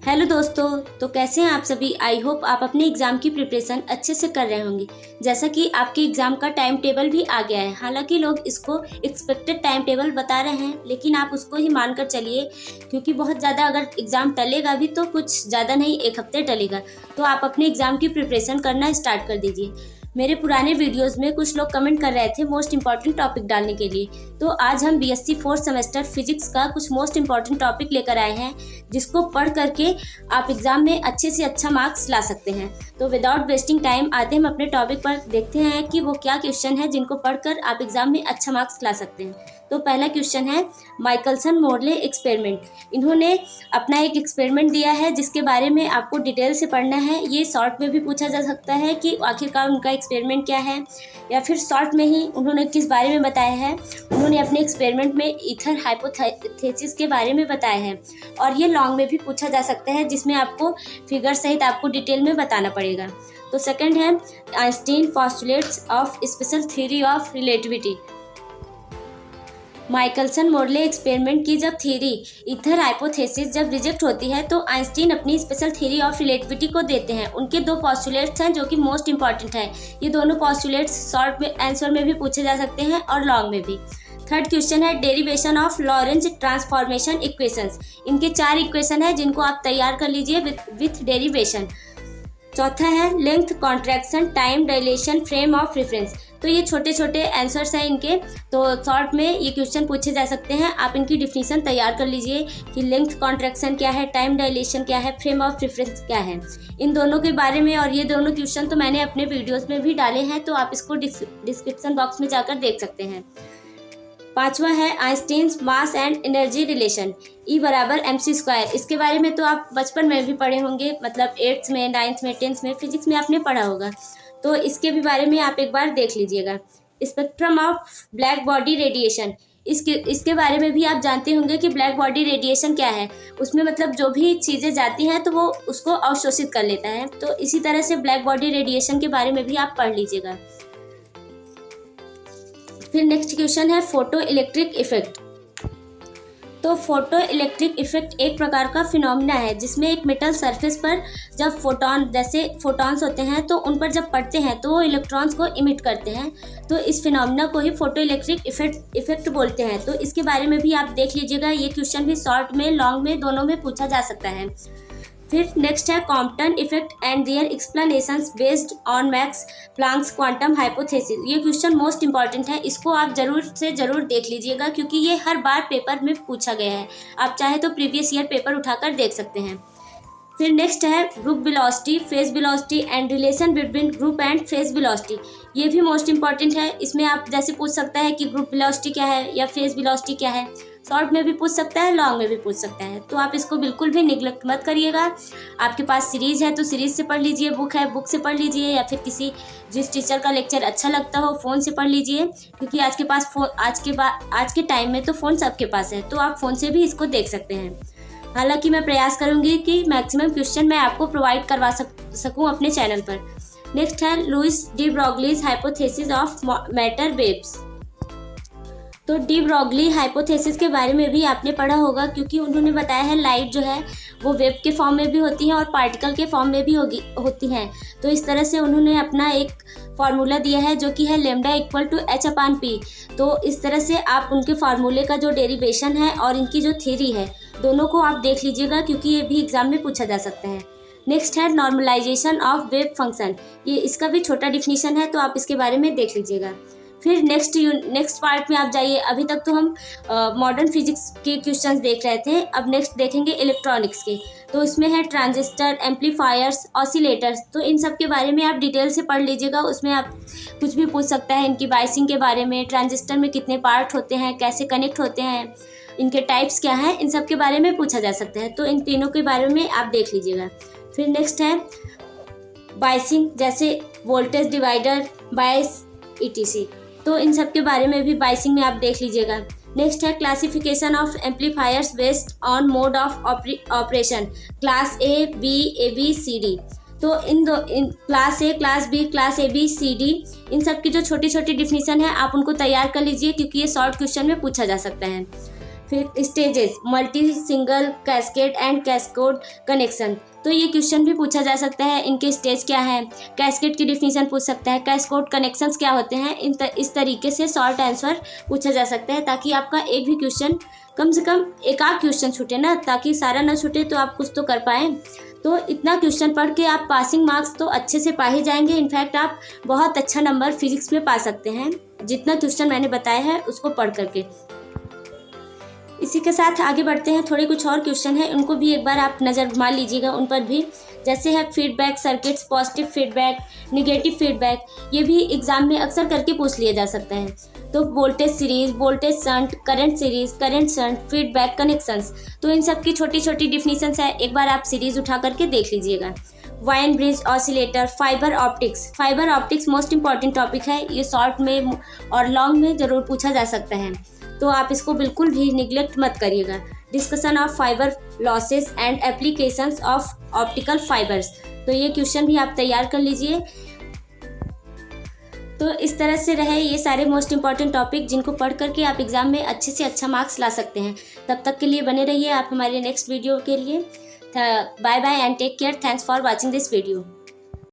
Hello दोस्तों, तो कैसे हैं आप सभी। आई होप आप अपने एग्ज़ाम की प्रिपरेशन अच्छे से कर रहे होंगे। जैसा कि आपके एग्ज़ाम का टाइम टेबल भी आ गया है। हालांकि लोग इसको एक्सपेक्टेड टाइम टेबल बता रहे हैं, लेकिन आप उसको ही मानकर चलिए, क्योंकि बहुत ज़्यादा अगर एग्ज़ाम टलेगा भी तो कुछ ज़्यादा नहीं, 1 हफ्ते टलेगा। तो आप अपने एग्ज़ाम की प्रिपरेशन करना स्टार्ट कर दीजिए। मेरे पुराने वीडियोस में कुछ लोग कमेंट कर रहे थे मोस्ट इम्पॉर्टेंट टॉपिक डालने के लिए, तो आज हम बीएससी 4th सेमेस्टर फिजिक्स का कुछ मोस्ट इम्पॉर्टेंट टॉपिक लेकर आए हैं, जिसको पढ़ करके आप एग्जाम में अच्छे से अच्छा मार्क्स ला सकते हैं। तो विदाउट वेस्टिंग टाइम आते हम अपने टॉपिक पर, देखते हैं कि वो क्या क्वेश्चन है जिनको पढ़कर आप एग्जाम में अच्छा मार्क्स ला सकते हैं। तो पहला क्वेश्चन है माइकलसन मोरले एक्सपेरिमेंट। इन्होंने अपना एक एक्सपेरिमेंट दिया है जिसके बारे में आपको डिटेल से पढ़ना है। ये शॉर्ट में भी पूछा जा सकता है कि आखिरकार उनका एक्सपेरिमेंट क्या है, या फिर शॉर्ट में ही उन्होंने किस बारे में बताया है। उन्होंने अपने एक्सपेरिमेंट में ईथर हाइपोथेसिस के बारे में बताया है, और ये लॉन्ग में भी पूछा जा सकता है, जिसमें आपको फिगर सहित आपको डिटेल में बताना पड़ेगा। तो सेकंड है Einstein postulates of special theory of relativity. Michelson Morley experiment की जब थ्योरी ईथर हाइपोथेसिस जब रिजेक्ट होती है, तो आइंस्टीन अपनी स्पेशल थ्योरी ऑफ रिलेटिविटी को देते हैं। उनके 2 पोस्टुलेट्स हैं जो कि मोस्ट इंपॉर्टेंट है। ये दोनों पोस्टुलेट्स शॉर्ट में आंसर में भी पूछे जा सकते हैं और लॉन्ग में भी। थर्ड क्वेश्चन है derivation of Lorentz transformation equations. इनके 4 इक्वेशन है जिनको आप तैयार कर लीजिए विथ डेरिवेशन। चौथा है length, contraction, time, dilation, frame of reference. तो ये छोटे छोटे आंसर्स हैं इनके, तो शॉर्ट में ये क्वेश्चन पूछे जा सकते हैं। आप इनकी डिफिनीशन तैयार कर लीजिए कि लेंथ कॉन्ट्रैक्शन क्या है, टाइम डायलेशन क्या है, फ्रेम ऑफ रेफरेंस क्या है, इन दोनों के बारे में। और ये दोनों क्वेश्चन तो मैंने अपने वीडियोस में भी डाले हैं, तो आप इसको डिस्क्रिप्शन बॉक्स में जाकर देख सकते हैं। पांचवा है Einstein's mass and energy relation, E = mc²। इसके बारे में तो आप बचपन में भी पढ़े होंगे, मतलब 8th में, 9th में, 10th में फिजिक्स में आपने पढ़ा होगा। तो इसके भी बारे में आप एक बार देख लीजिएगा। Spectrum of black body radiation, इसके बारे में भी आप जानते होंगे कि ब्लैक बॉडी रेडिएशन क्या है। उसमें मतलब जो भी चीज़ें जाती हैं तो वो उसको अवशोषित कर लेता है। तो इसी तरह से ब्लैक बॉडी रेडिएशन के बारे में भी आप पढ़ लीजिएगा। फिर नेक्स्ट क्वेश्चन है फोटो इलेक्ट्रिक इफेक्ट। तो फोटो इलेक्ट्रिक इफेक्ट एक प्रकार का फिनोमिना है, जिसमें एक मेटल सरफेस पर जब फोटॉन्स होते हैं, तो उन पर जब पड़ते हैं तो वो इलेक्ट्रॉन्स को इमिट करते हैं। तो इस फिनोमिना को ही फोटो इलेक्ट्रिक इफेक्ट बोलते हैं। तो इसके बारे में भी आप देख लीजिएगा। ये क्वेश्चन भी शॉर्ट में, लॉन्ग में, दोनों में पूछा जा सकता है। फिर नेक्स्ट है Compton effect and their explanations based on Max Planck's quantum hypothesis. ये क्वेश्चन मोस्ट इंपॉर्टेंट है, इसको आप जरूर से जरूर देख लीजिएगा, क्योंकि ये हर बार पेपर में पूछा गया है। आप चाहे तो प्रीवियस ईयर पेपर उठाकर देख सकते हैं। फिर नेक्स्ट है group velocity, phase velocity and relation between group and phase velocity. ये भी मोस्ट इंपॉर्टेंट है। इसमें आप जैसे पूछ सकता है कि ग्रुप वेलोसिटी क्या है या फेज वेलोसिटी क्या है। शॉर्ट में भी पूछ सकता है, लॉन्ग में भी पूछ सकता है। तो आप इसको बिल्कुल भी निगलेक्ट मत करिएगा। आपके पास सीरीज़ है तो सीरीज़ से पढ़ लीजिए, बुक है बुक से पढ़ लीजिए, या फिर जिस टीचर का लेक्चर अच्छा लगता हो फ़ोन से पढ़ लीजिए, क्योंकि आज के टाइम में तो फ़ोन सबके पास है, तो आप फ़ोन से भी इसको देख सकते हैं। हालांकि मैं प्रयास करूंगी कि मैक्सिमम क्वेश्चन मैं आपको प्रोवाइड करवा सकूं अपने चैनल पर। नेक्स्ट है Louis de Broglie's hypothesis of matter waves. तो डी ब्रोगली हाइपोथेसिस के बारे में भी आपने पढ़ा होगा, क्योंकि उन्होंने बताया है लाइट जो है वो वेव के फॉर्म में भी होती है और पार्टिकल के फॉर्म में भी होती हैं। तो इस तरह से उन्होंने अपना एक फार्मूला दिया है जो कि है λ = h/p। तो इस तरह से आप उनके फार्मूले का जो डेरिवेशन है और इनकी जो थ्योरी है, दोनों को आप देख लीजिएगा, क्योंकि ये भी एग्जाम में पूछा जा सकता है। नेक्स्ट है नॉर्मलाइजेशन ऑफ वेव फंक्शन। ये इसका भी छोटा डिफिनीशन है, तो आप इसके बारे में देख लीजिएगा। फिर नेक्स्ट पार्ट में आप जाइए। अभी तक तो हम मॉडर्न फिजिक्स के क्वेश्चंस देख रहे थे, अब नेक्स्ट देखेंगे इलेक्ट्रॉनिक्स के। तो इसमें है ट्रांजिस्टर, एम्पलीफायर्स, ऑसिलेटर्स। तो इन सब के बारे में आप डिटेल से पढ़ लीजिएगा। उसमें आप कुछ भी पूछ सकता है इनकी बाइसिंग के बारे में, ट्रांजिस्टर में कितने पार्ट होते हैं, कैसे कनेक्ट होते हैं, इनके टाइप्स क्या हैं, इन सब के बारे में पूछा जा सकता है। तो इन तीनों के बारे में आप देख लीजिएगा। फिर नेक्स्ट है बाइसिंग, जैसे वोल्टेज डिवाइडर, बायस, ETC। तो इन सब के बारे में भी बाइसिंग में आप देख लीजिएगा। नेक्स्ट है classification of amplifiers based on mode of operation, class A, B, AB, CD। तो in class A, class B, class AB, CD, इन सब की जो छोटी छोटी डिफिनीशन है आप उनको तैयार कर लीजिए, क्योंकि ये शॉर्ट क्वेश्चन में पूछा जा सकता है। फिर stages, multi, single, cascade and cascode connection. तो ये क्वेश्चन भी पूछा जा सकता है, इनके स्टेज क्या है, कैस्केड की डिफिनीशन पूछ सकता है, कैस्कोड कनेक्शंस क्या होते हैं। इस तरीके से शॉर्ट आंसर पूछा जा सकता है, ताकि आपका एक भी क्वेश्चन, कम से कम एक आध क्वेश्चन छूटे ना, ताकि सारा ना छूटे तो आप कुछ तो कर पाएँ। तो इतना क्वेश्चन पढ़ के आप पासिंग मार्क्स तो अच्छे से पा ही जाएंगे। इनफैक्ट आप बहुत अच्छा नंबर फिजिक्स में पा सकते हैं, जितना क्वेश्चन मैंने बताया है उसको पढ़ करके। इसी के साथ आगे बढ़ते हैं। थोड़े कुछ और क्वेश्चन हैं, उनको भी एक बार आप नज़र घुमा लीजिएगा उन पर भी। जैसे है feedback circuits, positive feedback, negative feedback, ये भी एग्जाम में अक्सर करके पूछ लिया जा सकता है। तो voltage series, voltage shunt, current series, current shunt, feedback connections, तो इन सब की छोटी छोटी डिफिनीशंस है, एक बार आप सीरीज उठा करके देख लीजिएगा। Wine bridge oscillator, fibre optics. Fibre optics most important topic है, ये शॉर्ट में और लॉन्ग में ज़रूर पूछा जा सकता है, तो आप इसको बिल्कुल भी निगलेक्ट मत करिएगा। Discussion of fibre losses and applications of optical fibres, तो ये क्वेश्चन भी आप तैयार कर लीजिए। तो इस तरह से रहे ये सारे मोस्ट इंपॉर्टेंट टॉपिक, जिनको पढ़ करके आप एग्जाम में अच्छे से अच्छा मार्क्स ला सकते हैं। तब तक के लिए बने रहिए आप हमारे नेक्स्ट वीडियो के लिए। Bye bye and take care. Thanks for watching this video.